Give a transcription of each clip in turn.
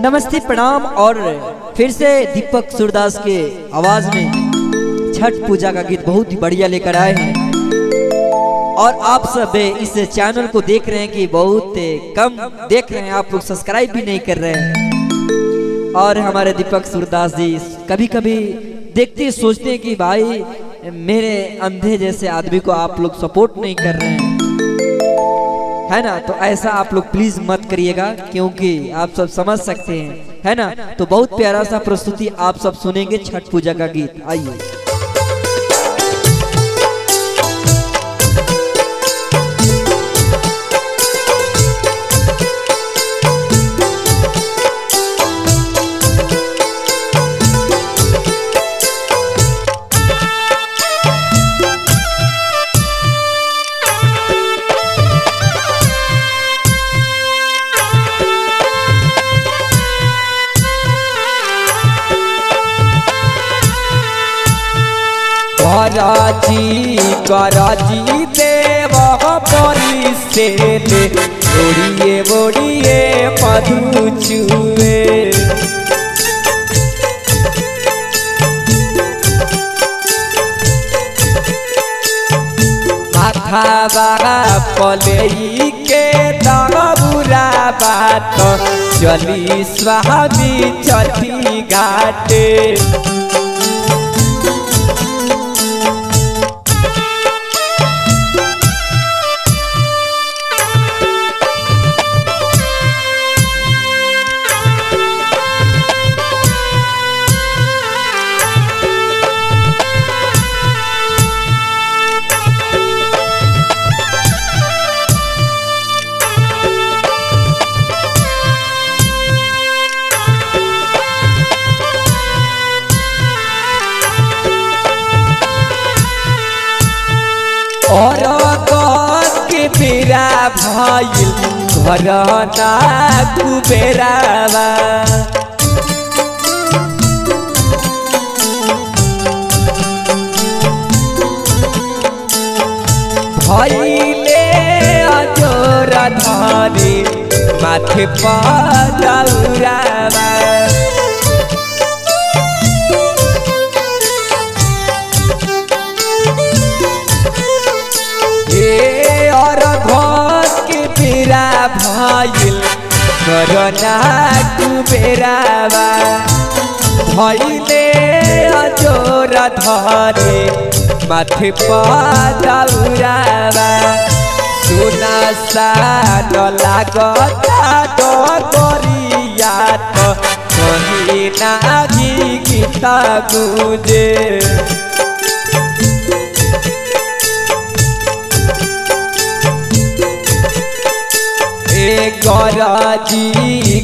नमस्ते प्रणाम। और फिर से दीपक सूरदास के आवाज में छठ पूजा का गीत बहुत ही बढ़िया लेकर आए हैं। और आप सब इस चैनल को देख रहे हैं कि बहुत कम देख रहे हैं, आप लोग सब्सक्राइब भी नहीं कर रहे हैं। और हमारे दीपक सूरदास जी कभी कभी देखते सोचते हैं कि भाई मेरे अंधे जैसे आदमी को आप लोग सपोर्ट नहीं कर रहे हैं, है ना। तो ऐसा आप लोग प्लीज मत करिएगा, क्योंकि आप सब समझ सकते हैं, है ना। तो बहुत प्यारा सा प्रस्तुति आप सब सुनेंगे छठ पूजा का गीत। आइए। कराची देव परी से ओड़िए ओड़िए मधु चुए माथा पलई के दबुरा बात चली स्वामी छठी घाटे और के बेरा भाई घर ना कुबेरावा भइले अजोर धरे माथे पदौरावा भाईल करना कुबेरावा भइले अजोर धरे माथे पदौरावा सुना सान लागता डगरिया तो कहीं नाही गीत गुजे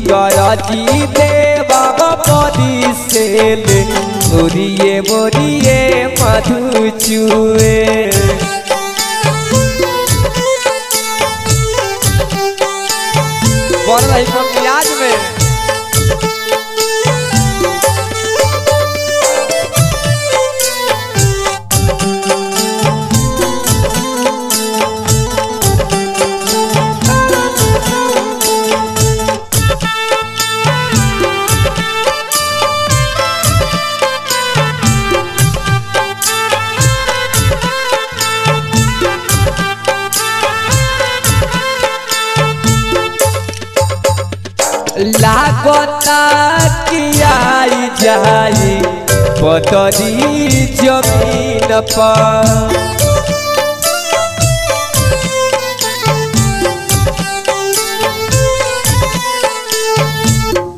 गराजी देवा परी से मोरिए मोरिए मधु चुए प्याज में लागता कि आई जाई पतरी जमीन पर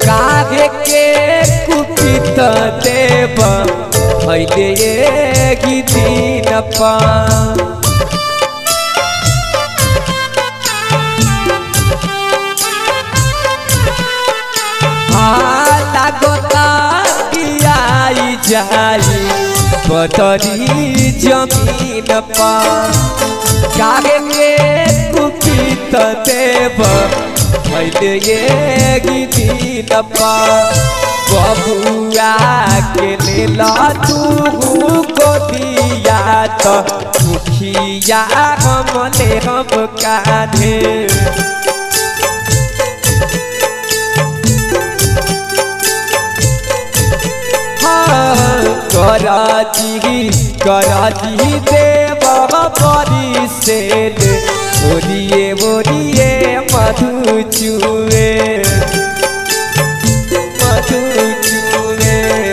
काहे के कुपित देव भइले एक दिन पर लागता कि आई जाई पतरी जमीन पर काहे के कुपित देव भइले एक दिन पर बबुआ के लेला तू को दिया तो मुखिया हमले हम कान्हे कराची देव बड़ी से बोलिए बोलिए मधु चुए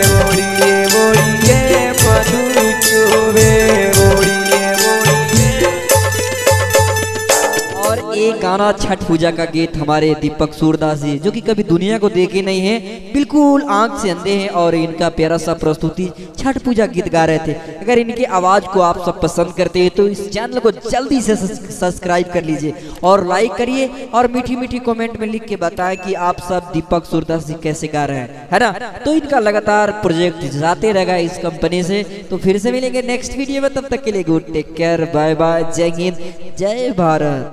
बोलिए बोलिए मधु चुए बोलिए बोलिए। और एक गाना छठ पूजा का गीत हमारे दीपक सूरदास जी जो कि कभी दुनिया को देखे नहीं है, बिल्कुल आंख से अंधे हैं और इनका प्यारा सा प्रस्तुति छठ पूजा गीत गा रहे थे। अगर इनकी आवाज को आप सब पसंद करते हैं तो इस चैनल को जल्दी से सब्सक्राइब कर लीजिए और लाइक करिए और मीठी मीठी कमेंट में लिख के बताएं कि आप सब दीपक सूरदास जी कैसे गा रहे हैं, है ना। तो इनका लगातार प्रोजेक्ट जाते रहेगा इस कंपनी से। तो फिर से मिलेंगे नेक्स्ट वीडियो में, तब तक के लिए good take care, bye bye, जय हिंद, जय भारत।